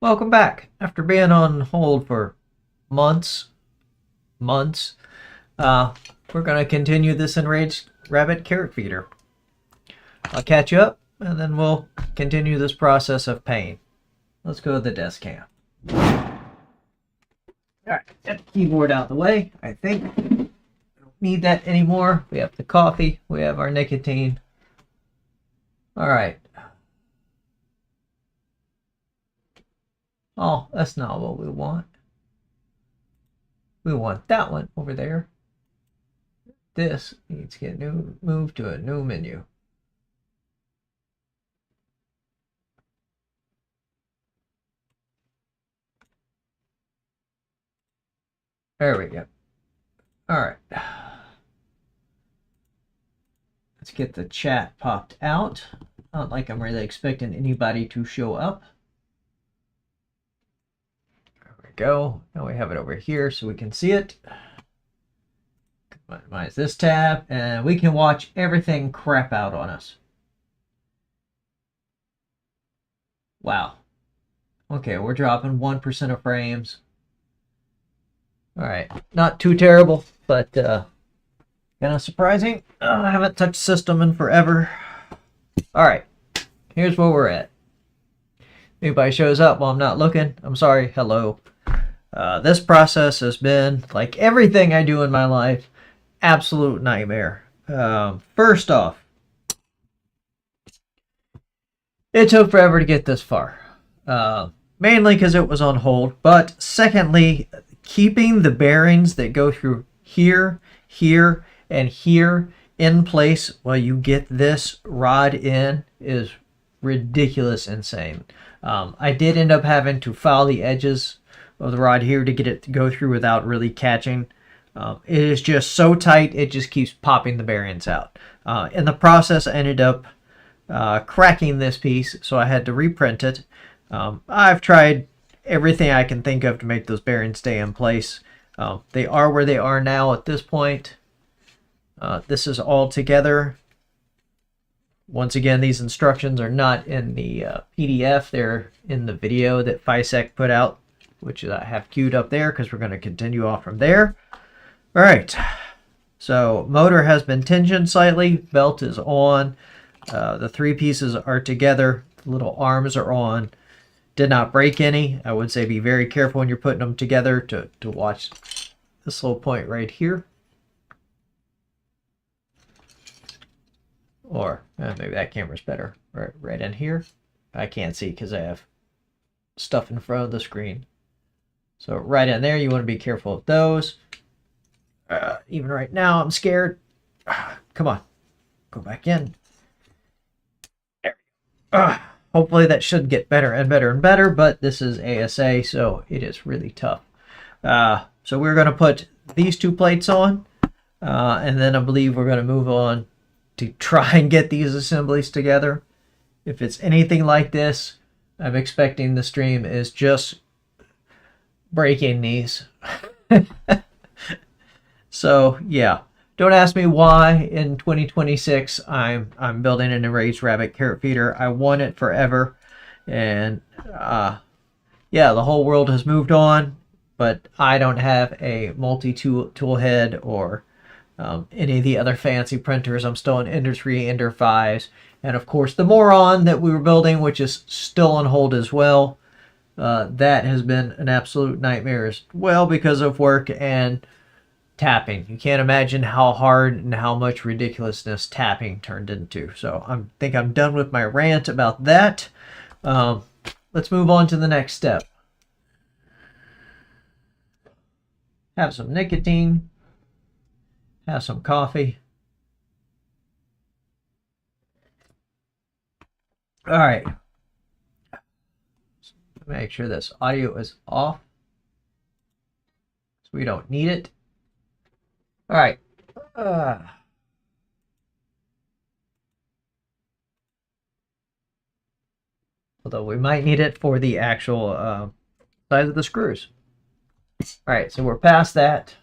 Welcome back. After being on hold for months, uh, we're going to continue this Enraged rabbit carrot feeder. I'll catch you up, and then we'll continue this process of pain. Let's go to the desk cam. Alright, get the keyboard out of the way, I think. I don't need that anymore. We have the coffee, we have our nicotine. Alright. Oh, that's not what we want. We want that one over there. This needs to get moved to a new menu. There we go. Alright. Let's get the chat popped out. Not like I'm really expecting anybody to show up. There we go. Now we have it over here so we can see it. Minimize this tab, and we can watch everything crap out on us. Wow. Okay, we're dropping 1% of frames. Alright, not too terrible, but kind of surprising. I haven't touched system in forever. Alright, here's where we're at. Anybody shows up while I'm not looking, I'm sorry, hello. This process has been, like everything I do in my life, absolute nightmare. First off, it took forever to get this far. Mainly because it was on hold, but secondly, keeping the bearings that go through here, here, and here in place while you get this rod in is ridiculous insane. I did end up having to file the edges of the rod here to get it to go through without really catching. It is just so tight, it just keeps popping the bearings out. In the process, I ended up cracking this piece, so I had to reprint it. I've tried everything I can think of to make those bearings stay in place. They are where they are now at this point. This is all together. Once again, these instructions are not in the PDF. They're in the video that FISEC put out, which I have queued up there because we're going to continue off from there. All right. So motor has been tensioned slightly. Belt is on. The three pieces are together. The little arms are on. Did not break any. I would say be very careful when you're putting them together to watch this little point right here. Or maybe that camera's better. Right in here. I can't see because I have stuff in front of the screen. So right in there, you want to be careful of those. Even right now, I'm scared. Come on. Go back in. There. Hopefully that should get better and better and better, but this is ASA, so it is really tough. So we're going to put these two plates on, and then I believe we're going to move on to try and get these assemblies together. If it's anything like this, I'm expecting the stream is just breaking these. So yeah, don't ask me why in 2026 I'm building an Enraged rabbit carrot feeder. I want it forever, and yeah, the whole world has moved on, but I don't have a multi-tool head or any of the other fancy printers. I'm still in Ender 3, Ender 5s, and of course the Moron that we were building, which is still on hold as well. That has been an absolute nightmare as well because of work and tapping. You can't imagine how hard and how much ridiculousness tapping turned into. So I think I'm done with my rant about that. Let's move on to the next step. Have some nicotine. Have some coffee. All right. Make sure this audio is off, so we don't need it. All right. Although we might need it for the actual size of the screws. All right, so we're past that.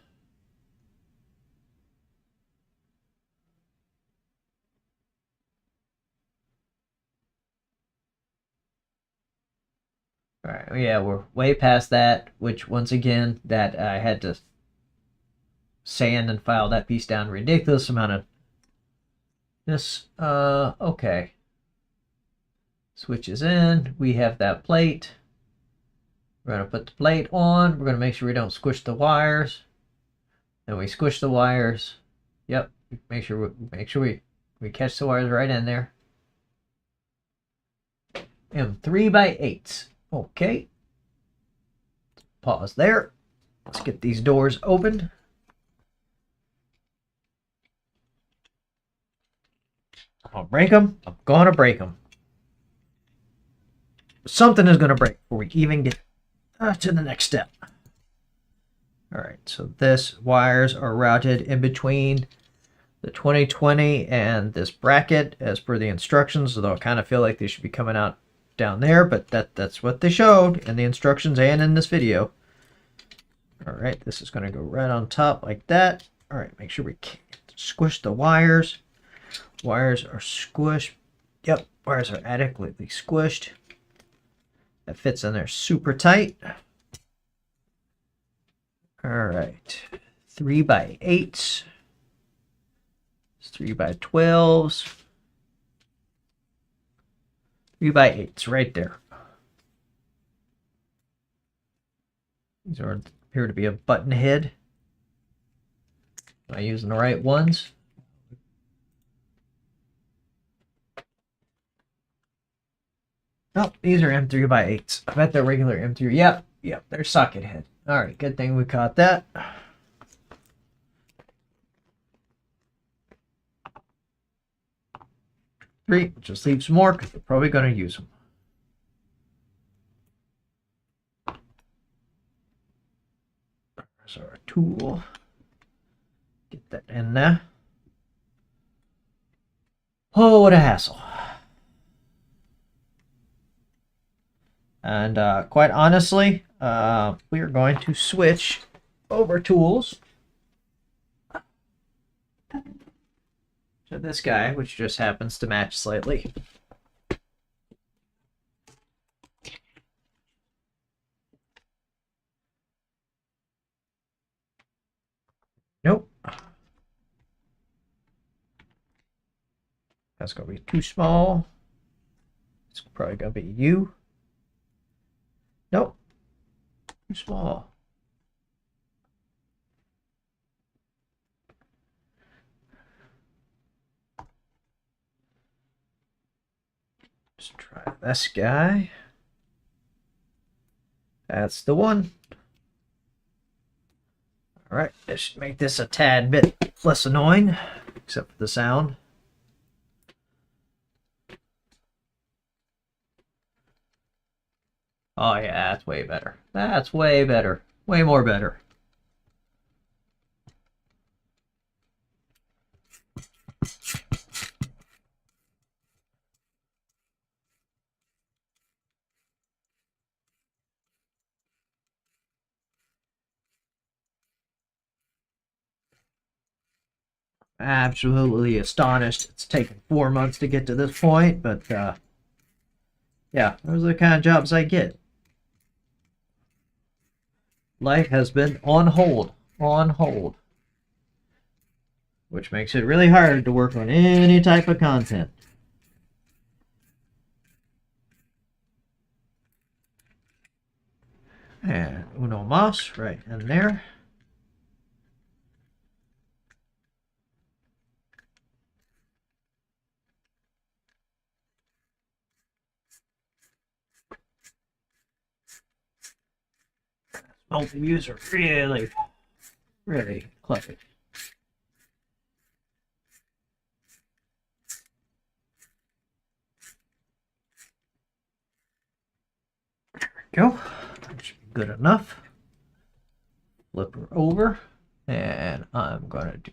All right, yeah, we're way past that, which once again, that I had to sand and file that piece down. Ridiculous amount of this. Okay. Switches in. We have that plate. We're going to put the plate on. We're going to make sure we don't squish the wires. Then we squish the wires. Yep. Make sure we catch the wires right in there. And 3x8. Okay. Pause there. Let's get these doors opened. I'm gonna break them. I'm gonna break them. Something is gonna break before we even get to the next step. All right, so this wires are routed in between the 2020 and this bracket as per the instructions, although I kind of feel like they should be coming out down there, but that's what they showed in the instructions and in this video. All right, this is going to go right on top like that. All right, make sure we squish the wires. Wires are squished. Yep, wires are adequately squished. That fits in there super tight. All right, 3x8s. 3x12s. 3x8s right there. These appear to be a button head. Am I using the right ones? Oh, these are M3x8s. I bet they're regular M3. Yep, they're socket head. All right, good thing we caught that. Three, just leave some more because we're probably going to use them. There's our tool. Get that in there. Oh, what a hassle. And quite honestly, we are going to switch over tools to this guy, which just happens to match slightly. Nope. That's going to be too small. It's probably going to be you. Nope. Too small. Let's try this guy. That's the one. All right, this should make this a tad bit less annoying, except for the sound. Oh yeah, that's way better. That's way better. Way more better. Absolutely astonished. It's taken 4 months to get to this point, but yeah, those are the kind of jobs I get. Life has been on hold, which makes it really hard to work on any type of content. And uno mas right in there. Multi-views are really, really clever. There we go. That should be good enough. Flip her over, and I'm gonna do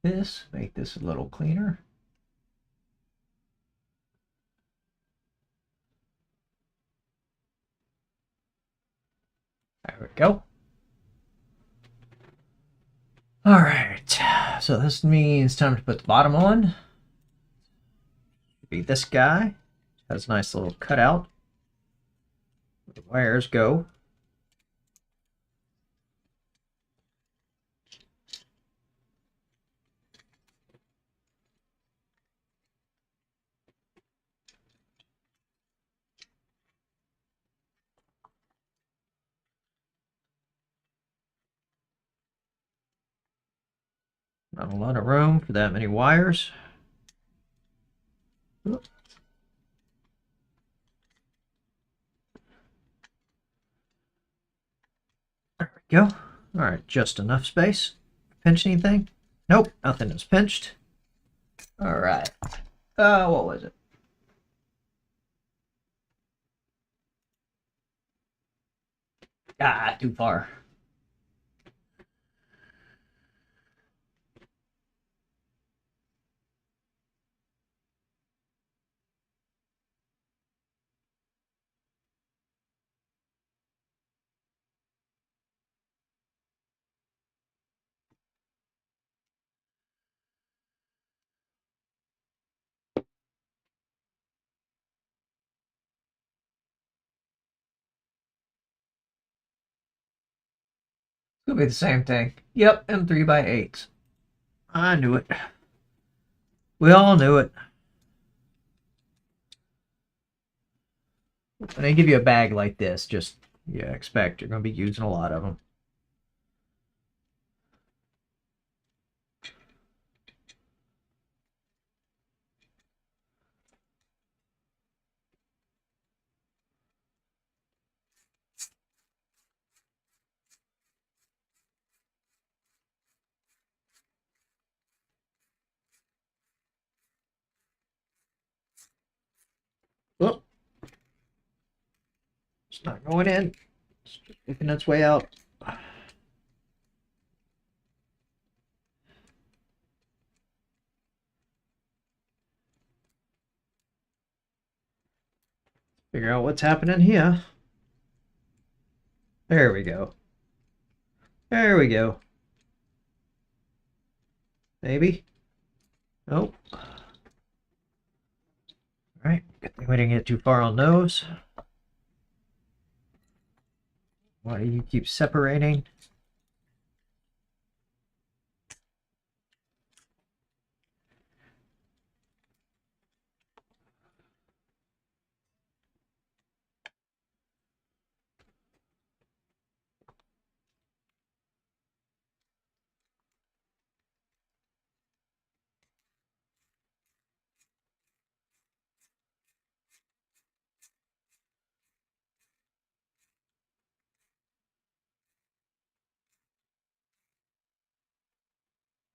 this, make this a little cleaner. There we go. All right, so this means time to put the bottom on. Be this guy. Has a nice little cutout. The wires go. Not a lot of room for that many wires. There we go. All right, just enough space. Pinch anything? Nope, nothing is pinched. All right. What was it? Ah, too far. It'll be the same thing. Yep, M3x8. I knew it. We all knew it. When they give you a bag like this, just expect you're going to be using a lot of them. Oh, it's not going in. It's just working its way out. Figure out what's happening here. There we go. There we go. Maybe. Nope. All right. Good thing we didn't get too far on those. Why do you keep separating?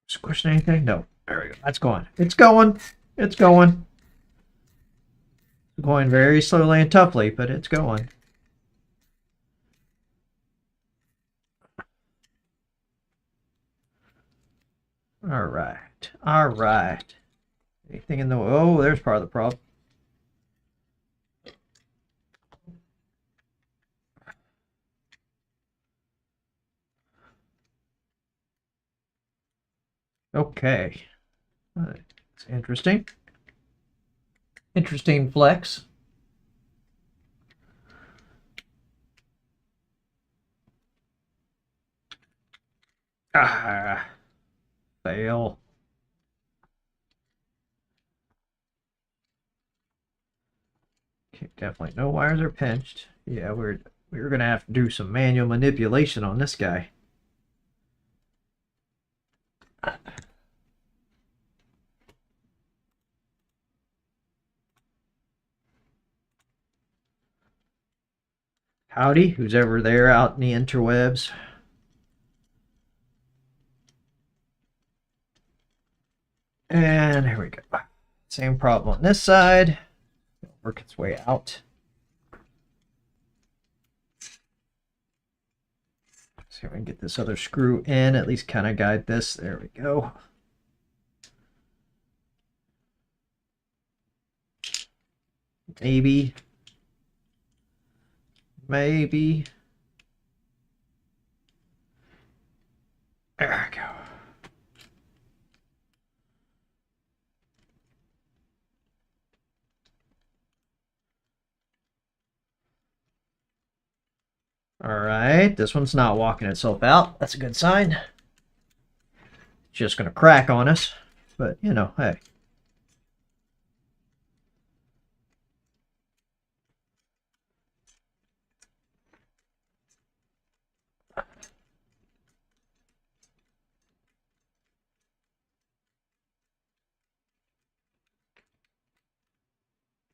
Squishing anything? No. There we go. That's going. It's going. It's going. It's going very slowly and toughly, but it's going. All right. All right. Anything in the... Oh, there's part of the problem. Okay. It's interesting. Interesting flex. Ah, fail. Okay, definitely no wires are pinched. Yeah, we're gonna have to do some manual manipulation on this guy. Howdy, who's ever there out in the interwebs. And here we go. Same problem on this side. It'll work its way out. See if we can get this other screw in, at least kind of guide this. There we go. Maybe. Maybe. There we go. All right, this one's not walking itself out. That's a good sign. It's just going to crack on us, but you know, hey.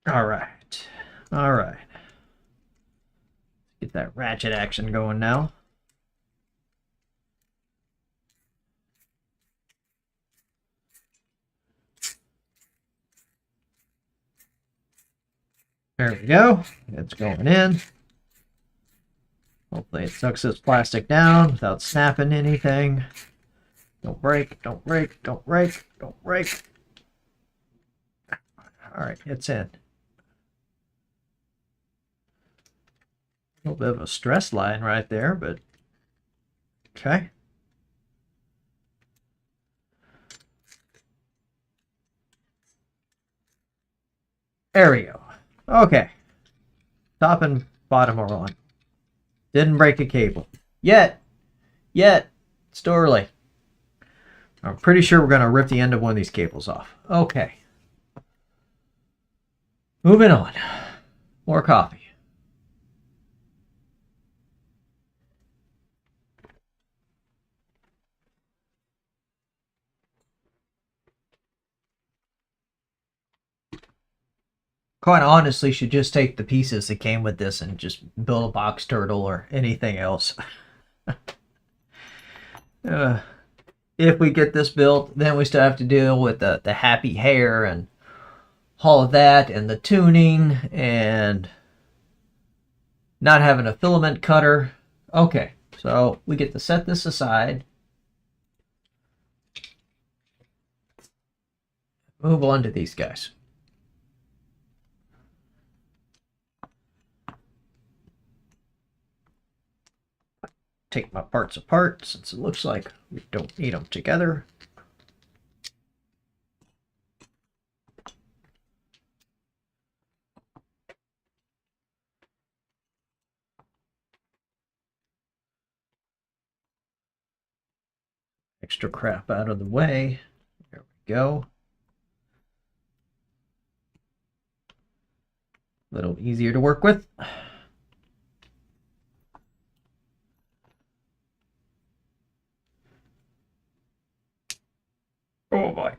All right. All right. Get that ratchet action going now. There we go. It's going in. Hopefully it sucks this plastic down without snapping anything. Don't break, don't break, don't break, don't break. All right, it's in. A little bit of a stress line right there, but okay. There we go. Okay. Top and bottom are on. Didn't break a cable. Yet. It's too early. I'm pretty sure we're going to rip the end of one of these cables off. Okay. Moving on. More coffee. Quite honestly, should just take the pieces that came with this and just build a box turtle or anything else. If we get this built, then we still have to deal with the happy hair and all of that and the tuning and not having a filament cutter. Okay, so we get to set this aside. Move on to these guys. Take my parts apart since it looks like we don't need them together. Extra crap out of the way. There we go. A little easier to work with. Oh boy.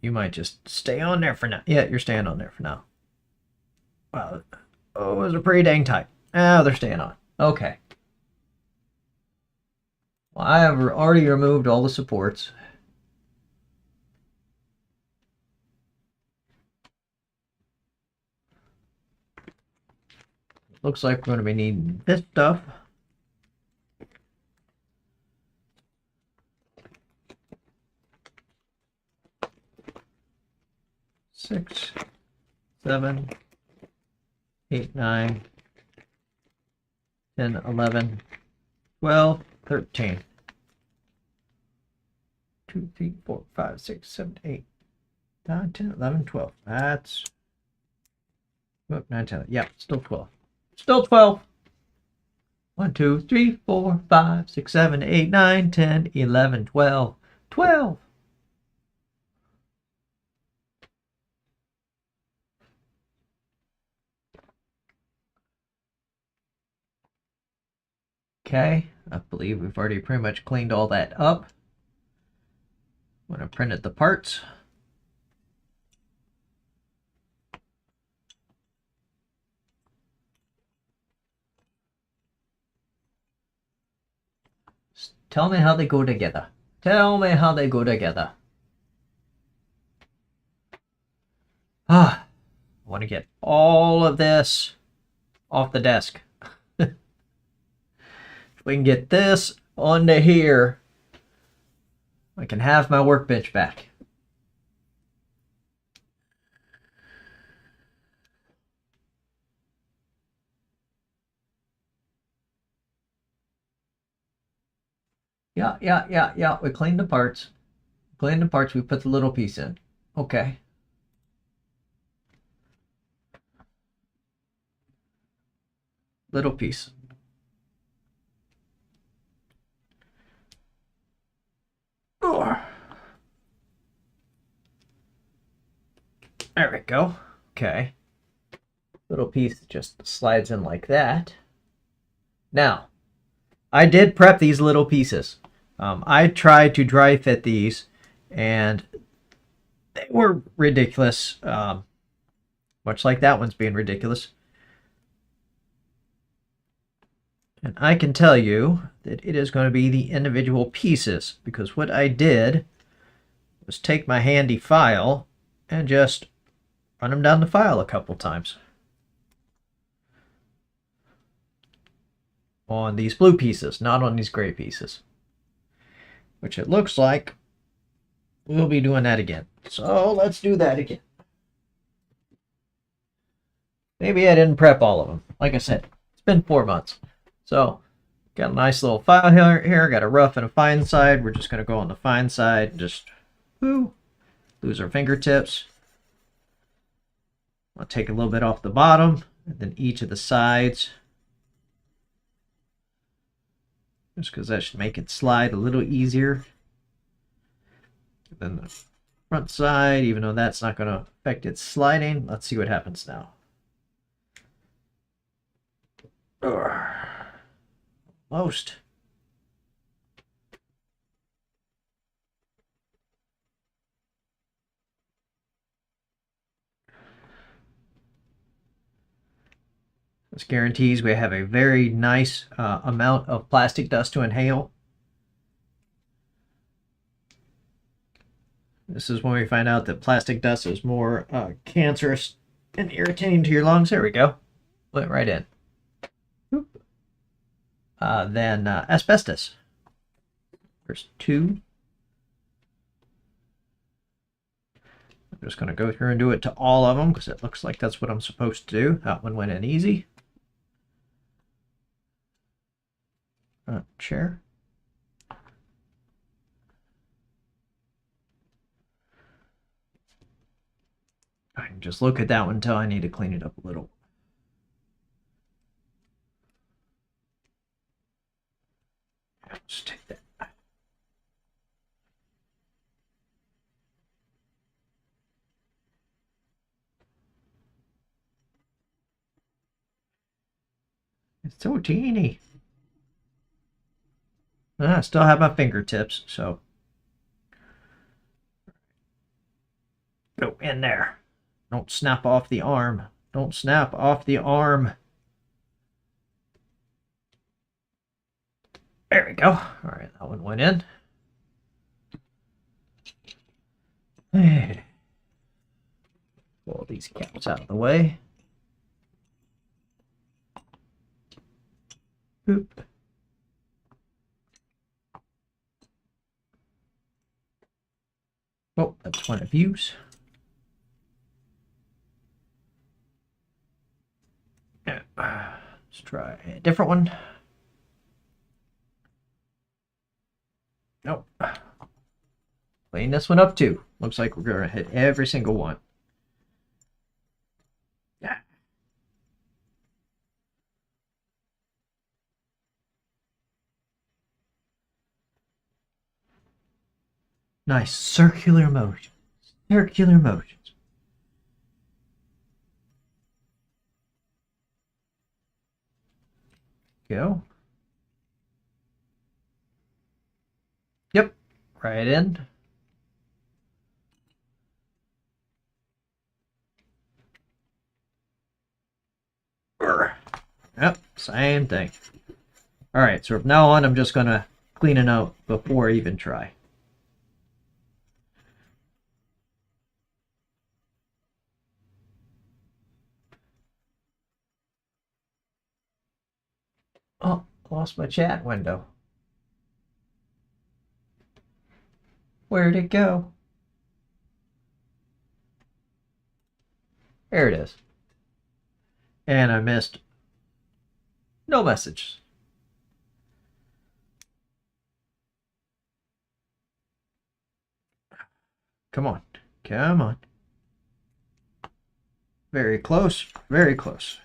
You might just stay on there for now. Yeah, you're staying on there for now. Wow. Oh, those are pretty dang tight. Oh, they're staying on. Okay. Well, I have already removed all the supports. Looks like we're going to be needing this stuff. Six, 7, 8, 9, 10, 11, 12, 13. 2, 3, 4, 5, 6, 7, 8, 9, 10, 11, 12. That's 9, 10. Yeah, still 12. Still 12. 1, 2, 3, 4, 5, 6, 7, 8, 9, 10, 11, 12. 12. Okay, I believe we've already pretty much cleaned all that up. When I printed the parts. Tell me how they go together. Tell me how they go together. I want to get all of this off the desk. If we can get this onto here, I can have my workbench back. Yeah. We cleaned the parts. Cleaned the parts. We put the little piece in. Okay. Little piece. There we go. Okay. Little piece just slides in like that. Now, I did prep these little pieces. I tried to dry fit these, and they were ridiculous. Much like that one's being ridiculous. And I can tell you that it is going to be the individual pieces, because what I did was take my handy file and just run them down the file a couple times on these blue pieces, not on these gray pieces, which it looks like we'll be doing that again. So let's do that again. Maybe I didn't prep all of them. Like I said, it's been 4 months. So got a nice little file here. Got a rough and a fine side. We're just going to go on the fine side and just lose our fingertips. I'll take a little bit off the bottom and then each of the sides, just because that should make it slide a little easier. And then the front side, even though that's not going to affect its sliding. Let's see what happens now. Most. This guarantees we have a very nice amount of plastic dust to inhale. This is when we find out that plastic dust is more cancerous and irritating to your lungs. There we go. Went right in. Then asbestos. There's 2. I'm just going to go through and do it to all of them because it looks like that's what I'm supposed to do. That one went in easy. Chair. I can just look at that one until I need to clean it up a little. Let's take that. It's so teeny. I still have my fingertips, so go in there. Don't snap off the arm. Don't snap off the arm. There we go. All right, that one went in. Pull these caps out of the way. Boop. Oh, that's one of use. Let's try a different one. Nope. Clean this one up too. Looks like we're going to hit every single one. Yeah. Nice circular motion. Circular motions. Go. Yep. Right in. Yep, same thing. All right, so from now on, I'm just going to clean it out before I even try. Oh, lost my chat window. Where'd it go? There it is. And I missed no message. Come on. Come on. Very close. Very close.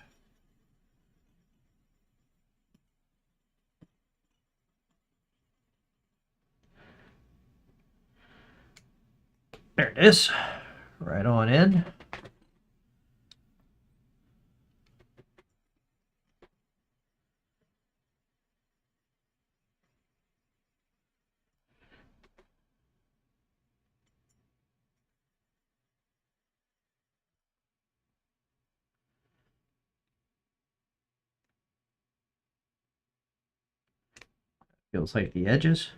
There it is. Right on in. Feels like the edges.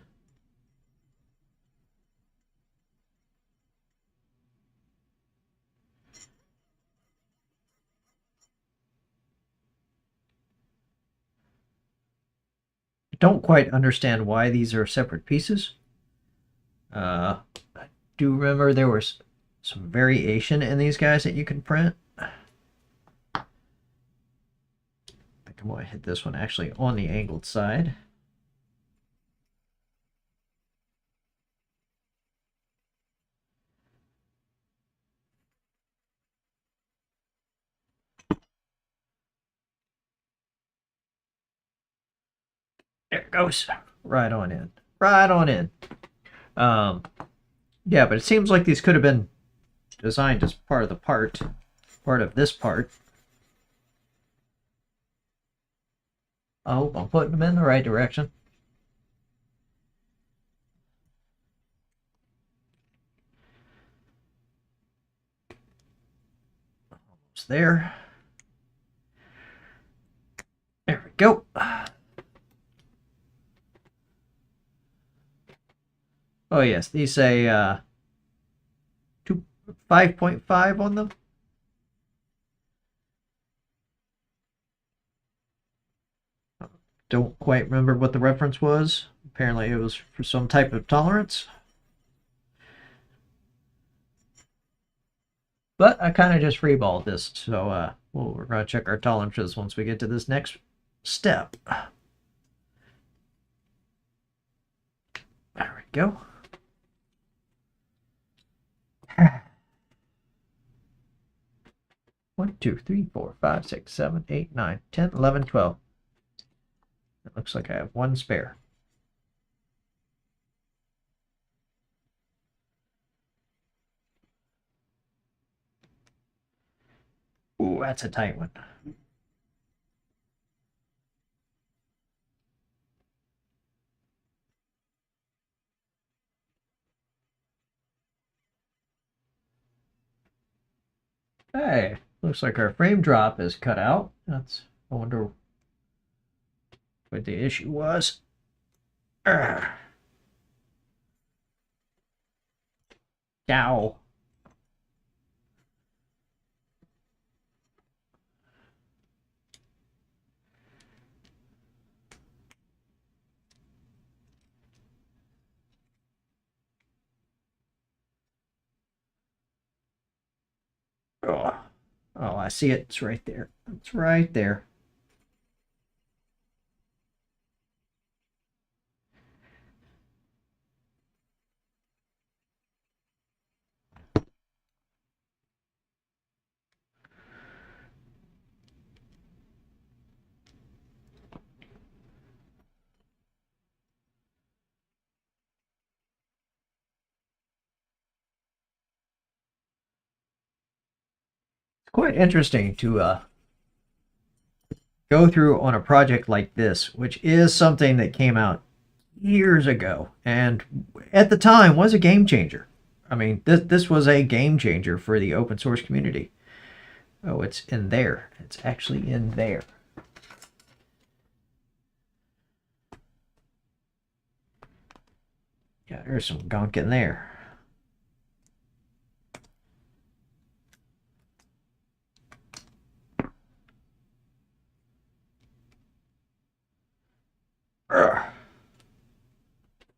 I don't quite understand why these are separate pieces. I do remember there was some variation in these guys that you can print. I think I'm going to hit this one actually on the angled side. There it goes. Right on in. Right on in. Yeah, but it seems like these could have been designed as part of the part of this part. I hope I'm putting them in the right direction. Almost there. There we go. Oh yes, these say 5.5 on them. Don't quite remember what the reference was. Apparently it was for some type of tolerance. But I kind of just freeballed this, so we're going to check our tolerances once we get to this next step. There we go. One, two, three, four, five, six, 7, 8, 9, 10, 11, 12. It looks like I have one spare. Ooh, that's a tight one. Hey, looks like our frame drop is cut out. I wonder what the issue was. Ow. Oh, I see it. It's right there. It's right there. It's quite interesting to go through on a project like this, which is something that came out years ago and at the time was a game changer. I mean, this was a game changer for the open source community. Oh, it's in there. It's actually in there. Yeah, there's some gunk in there. Ugh.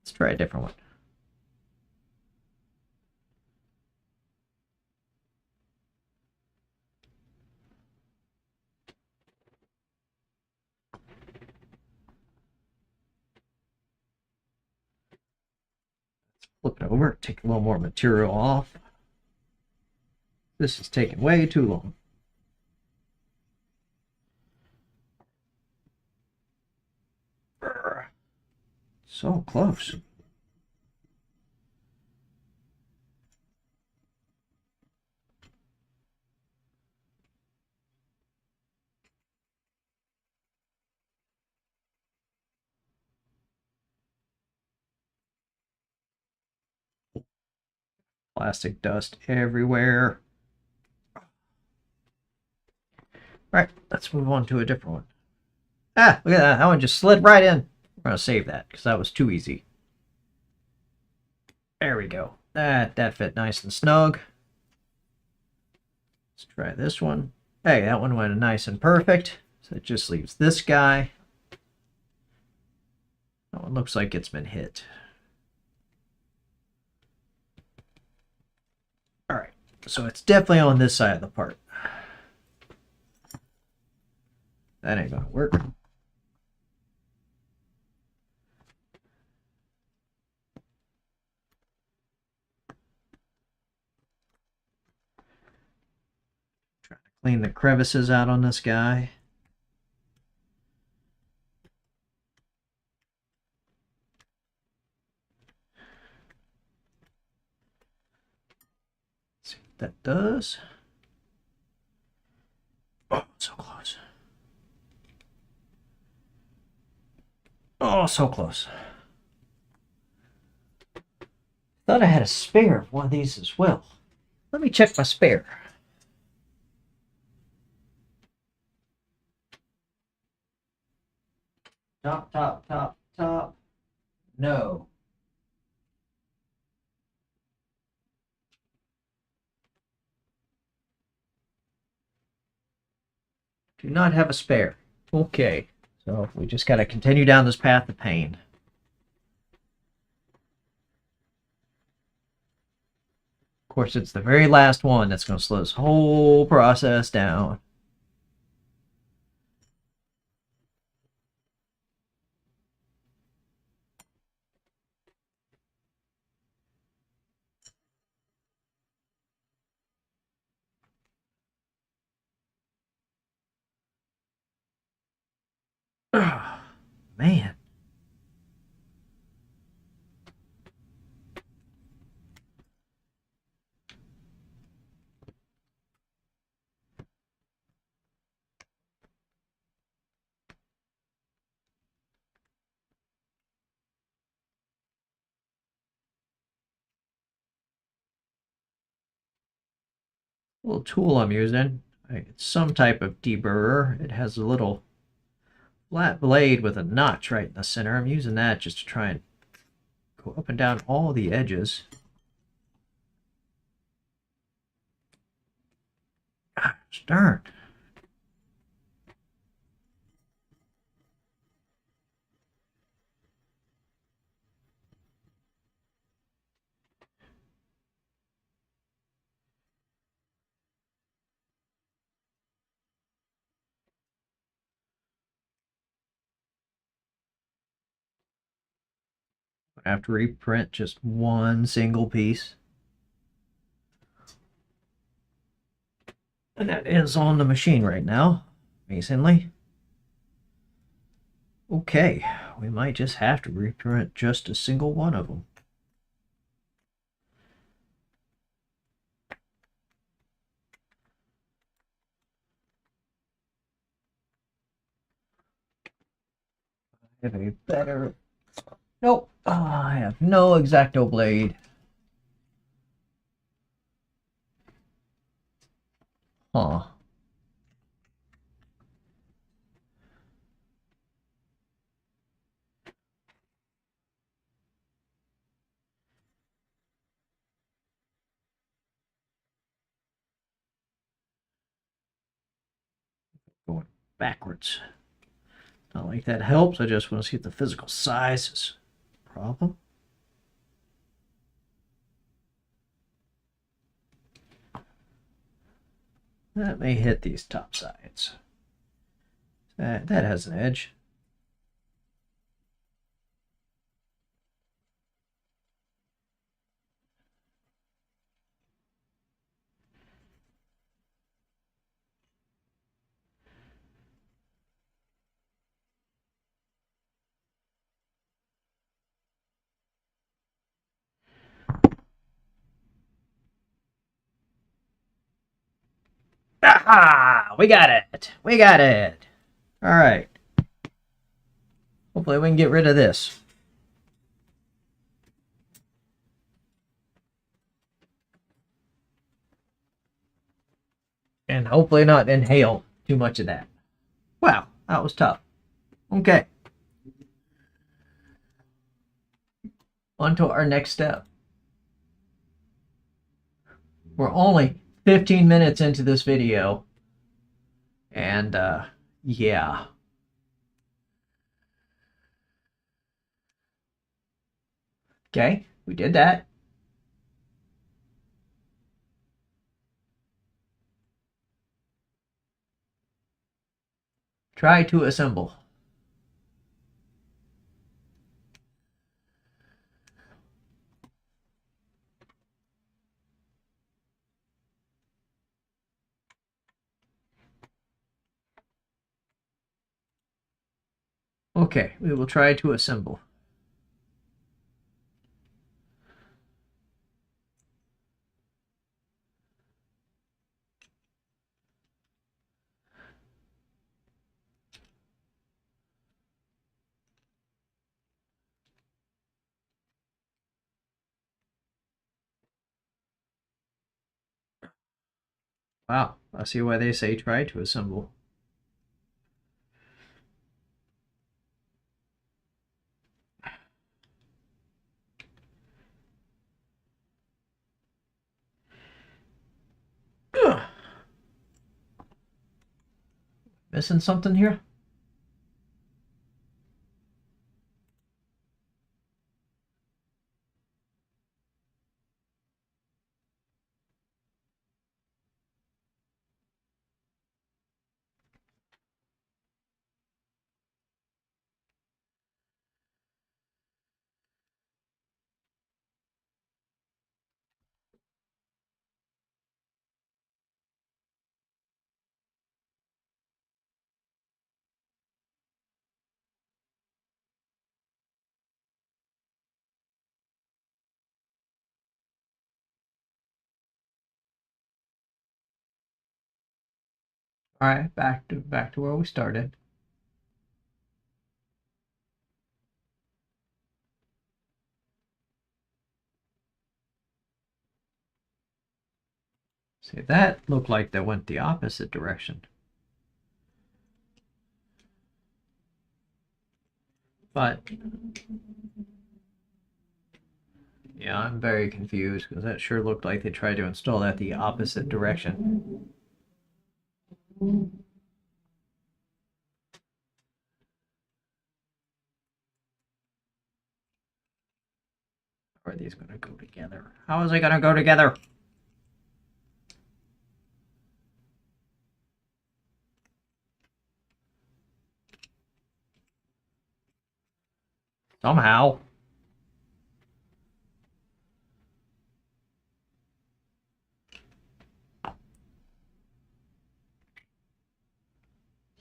Let's try a different one. Flip it over, take a little more material off. This is taking way too long. So close. Plastic dust everywhere. All right, let's move on to a different one. Ah, look at that. That one just slid right in. We're going to save that because that was too easy. There we go. That fit nice and snug. Let's try this one. Hey, that one went nice and perfect. So it just leaves this guy. That one looks like it's been hit. All right, so it's definitely on this side of the part. That ain't gonna work. Trying to clean the crevices out on this guy. Let's see what that does. Oh, so close. Oh, so close. Thought I had a spare of one of these as well. Let me check my spare. Top, top, top, top. No. Do not have a spare. Okay. So we just got to continue down this path of pain. Of course, it's the very last one that's going to slow this whole process down. Man. Little tool I'm using. It's some type of deburrer. It has a little flat blade with a notch right in the center. I'm using that just to try and go up and down all the edges. Gosh darn. I have to reprint just one single piece. And that is on the machine right now, amazingly. Okay, we might just have to reprint just a single one of them. I have a better... Nope, I have no X-Acto blade. Huh. Going backwards. Not like that helps. I just want to see if the physical size is a problem. That may hit these top sides. That has an edge. Aha! We got it! We got it! Alright. Hopefully we can get rid of this. And hopefully not inhale too much of that. Wow, that was tough. Okay. On to our next step. We're only 15 minutes into this video. And, yeah. Okay, we did that. Try to assemble. Okay, we will try to assemble. Wow, I see why they say try to assemble. Ugh. Missing something here? All right, back to where we started. See, that looked like they went the opposite direction. But yeah, I'm very confused because that sure looked like they tried to install that the opposite direction. How are these going to go together? How is it going to go together? Somehow.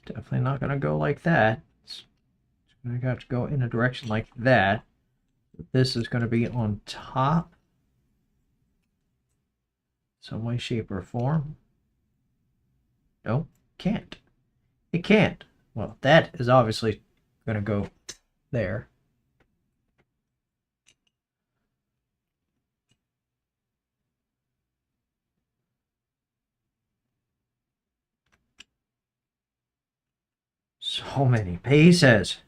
Definitely not going to go like that. It's going to have to go in a direction like that. This is going to be on top. Some way, shape, or form. No, can't. It can't. Well, that is obviously going to go there. So many pieces.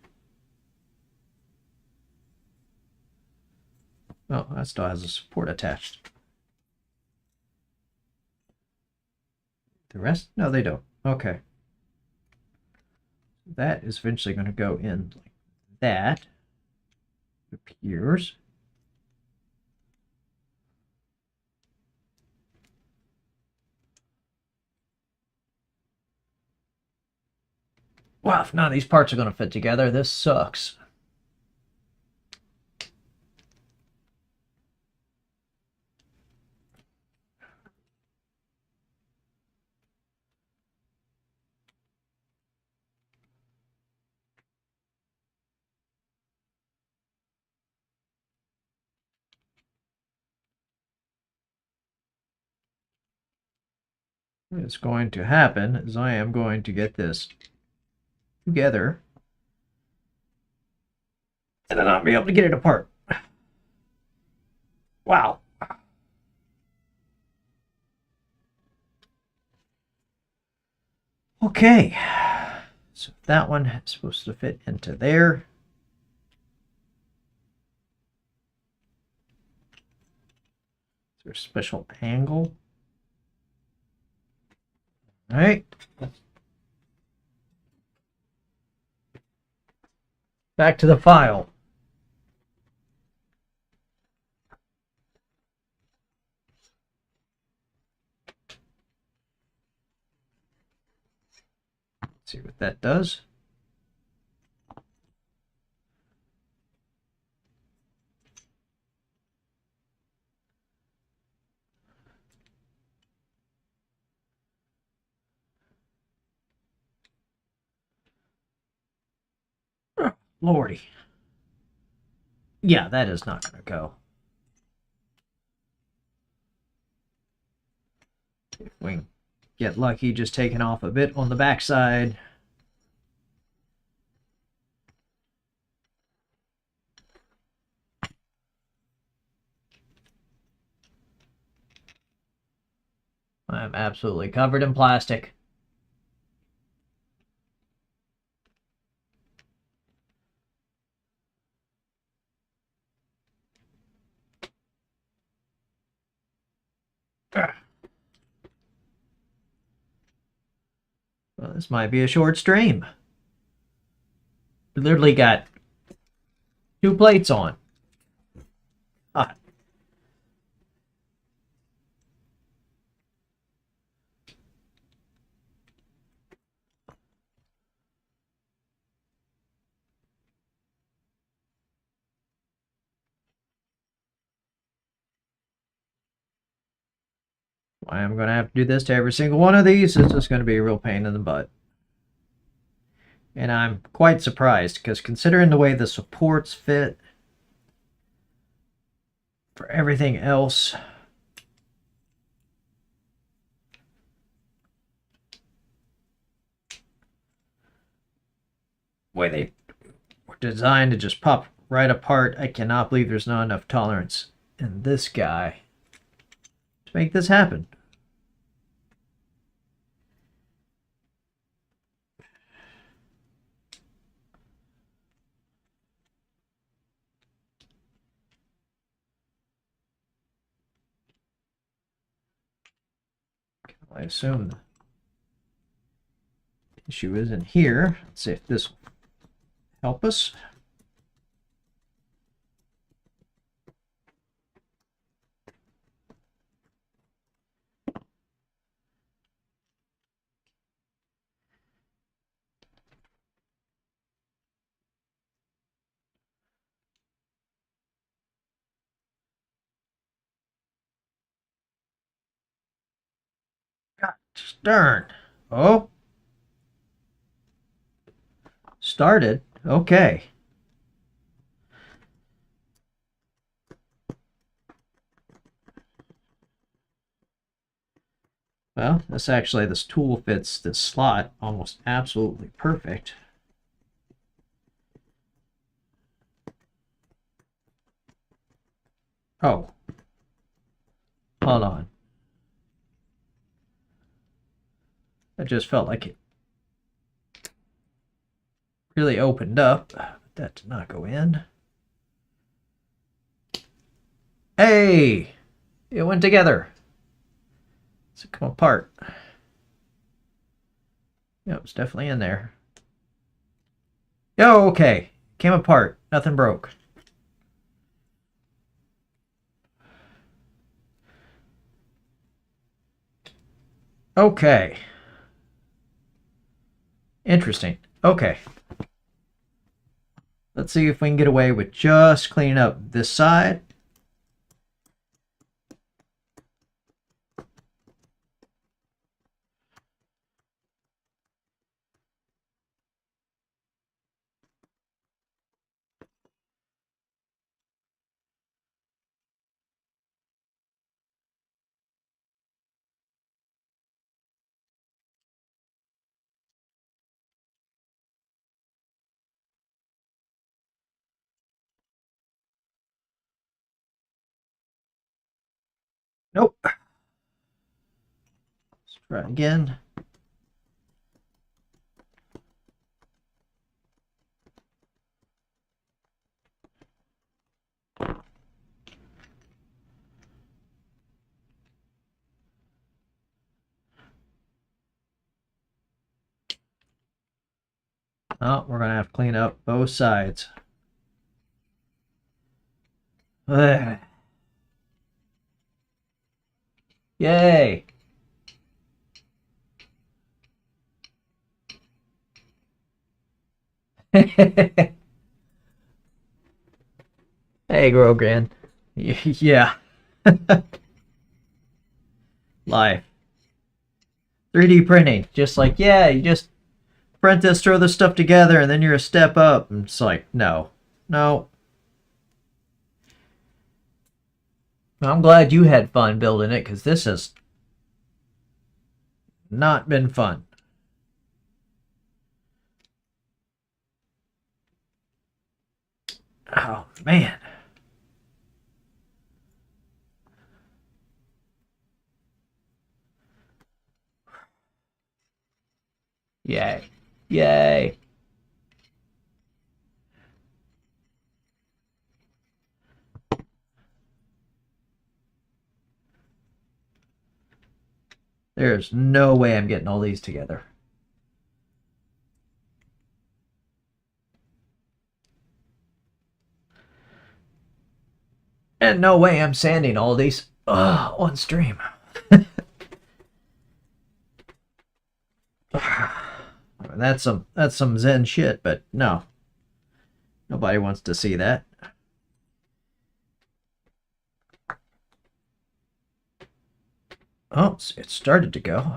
Oh, that still has a support attached. The rest? No, they don't. Okay. That is eventually going to go in like that. It appears. Wow, if none of these parts are going to fit together, this sucks. What's going to happen is I am going to get this together, and then I'll be able to get it apart. Wow. Okay. So that one is supposed to fit into there. Is there a special angle? All right. Back to the file. Let's see what that does. Oh, Lordy. Yeah, that is not going to go. If we get lucky, just taking off a bit on the backside. I'm absolutely covered in plastic. Well, this might be a short stream. We literally got 2 plates on. Ah, I am going to have to do this to every single one of these. It's just going to be a real pain in the butt. And I'm quite surprised, because considering the way the supports fit for everything else, the way they were designed to just pop right apart, I cannot believe there's not enough tolerance in this guy to make this happen. I assume the issue is in here. Let's see if this will help us. Gosh darn. Oh. Started. Okay. Well, this tool fits this slot almost absolutely perfect. Oh. Hold on. I just felt like it really opened up. But that did not go in. Hey! It went together. Does it come apart? Yep, it's definitely in there. Oh, okay. Came apart. Nothing broke. Okay. Interesting. Okay. Let's see if we can get away with just cleaning up this side. Nope. Let's try again. Oh, we're going to have to clean up both sides. Ugh. Yay! Hey, Grogran. Yeah. Life. 3D printing. Just like, yeah, you just print this, throw this stuff together, and then you're a step up. And it's like, no. No. I'm glad you had fun building it, because this has not been fun. Oh, man. Yay. Yay. There's no way I'm getting all these together. And no way I'm sanding all these on stream. That's some Zen shit, but no. Nobody wants to see that. Oh, it started to go.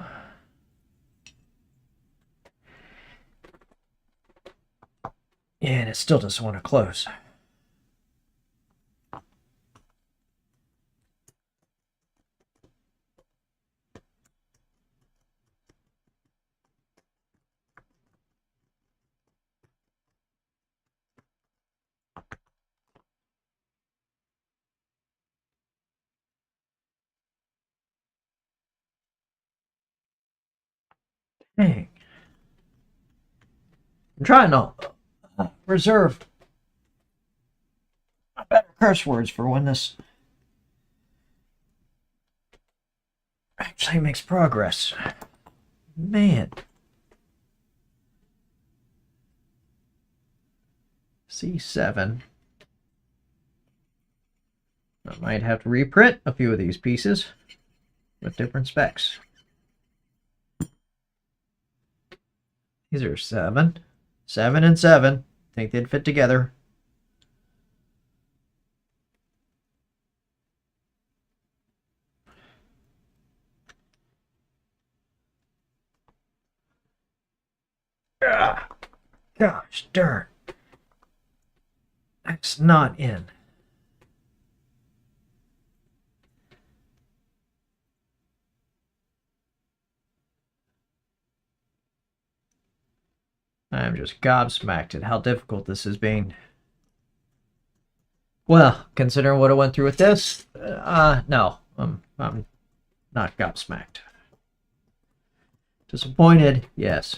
And it still doesn't want to close. Dang. I'm trying to reserve better curse words for when this actually makes progress. Man. C7. I might have to reprint a few of these pieces with different specs. These are 7. 7 and 7. Think they'd fit together. Ah, gosh darn. That's not in. I'm just gobsmacked at how difficult this is being. Well, considering what I went through with this, no, I'm not gobsmacked. Disappointed, yes.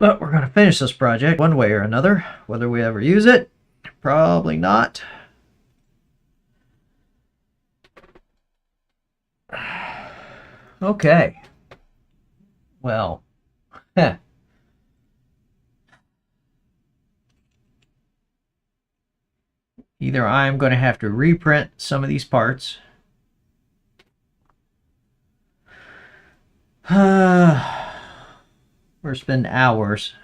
But we're going to finish this project one way or another. Whether we ever use it, probably not. Okay. Well, heh. Either I'm going to have to reprint some of these parts. Or spend hours.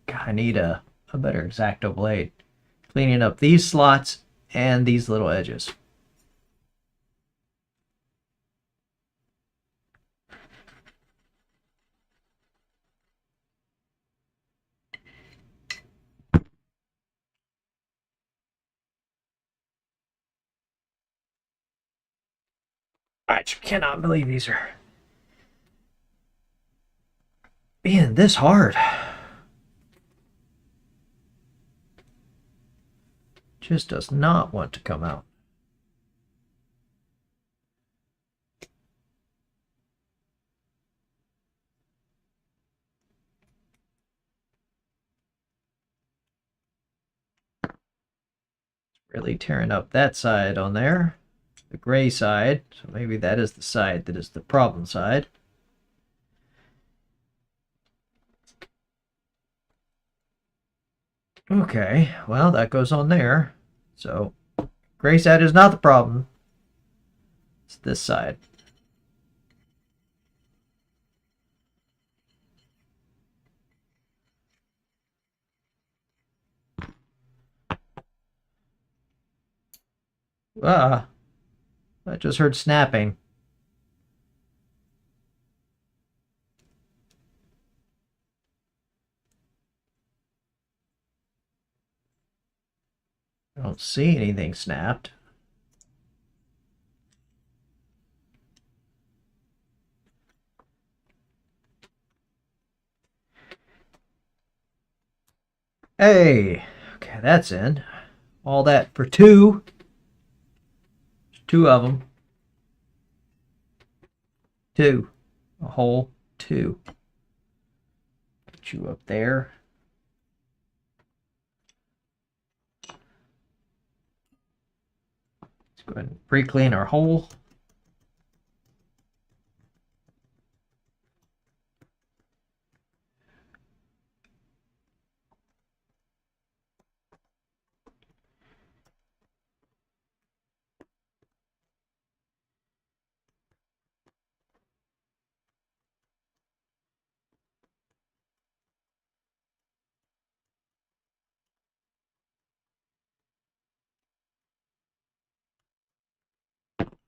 God, I need a better X-Acto blade. Cleaning up these slots and these little edges. I cannot believe these are being this hard. Just does not want to come out. Really tearing up that side on there, the gray side. So maybe that is the side that is the problem side. Okay, well, that goes on there. So gray side is not the problem. It's this side. Ah, I just heard snapping. I don't see anything snapped. Hey, okay, that's in. All that for two. There's two of them. Two. A whole two. Put you up there. Let's go ahead and pre-clean our hole.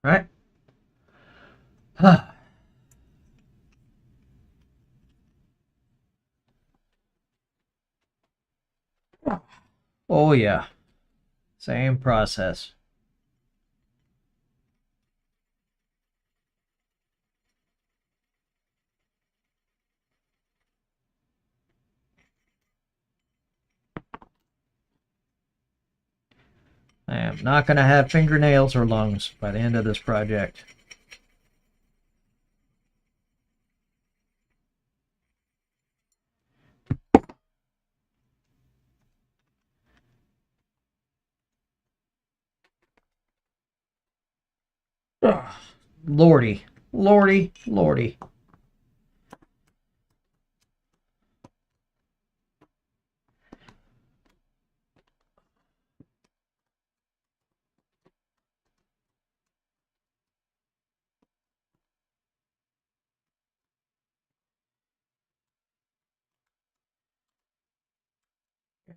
Right? Oh yeah. Same process. I am not going to have fingernails or lungs by the end of this project. Ugh. Lordy. Lordy. Lordy.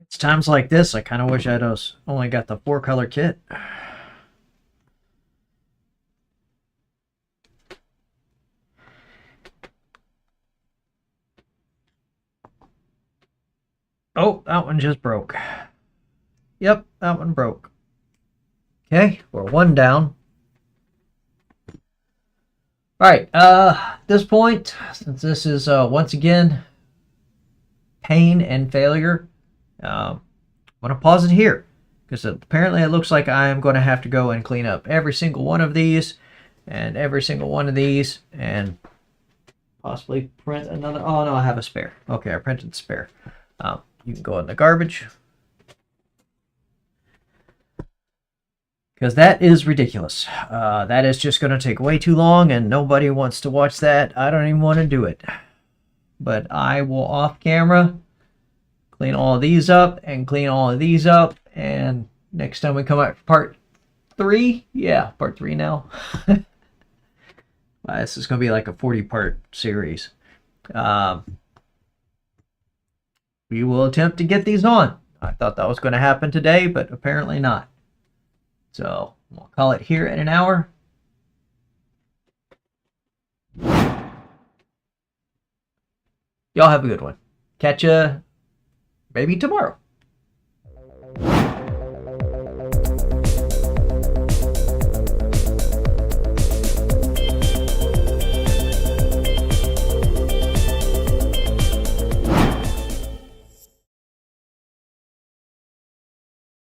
It's times like this I kind of wish I'd only got the 4-color kit. Oh, that one just broke. Yep, that one broke. Okay, we're one down. Alright, at this point, since this is once again pain and failure, I'm going to pause it here. Because apparently it looks like I'm going to have to go and clean up every single one of these and every single one of these and possibly print another. Oh no, I have a spare. Okay, I printed the spare. You can go in the garbage. Because that is ridiculous. That is just going to take way too long and nobody wants to watch that. I don't even want to do it. But I will off camera clean all of these up and clean all of these up. And next time we come out for part 3, yeah, part 3 now. This is going to be like a 40-part series. We will attempt to get these on. I thought that was going to happen today, but apparently not. So we'll call it here in an hour. Y'all have a good one. Catch ya maybe tomorrow.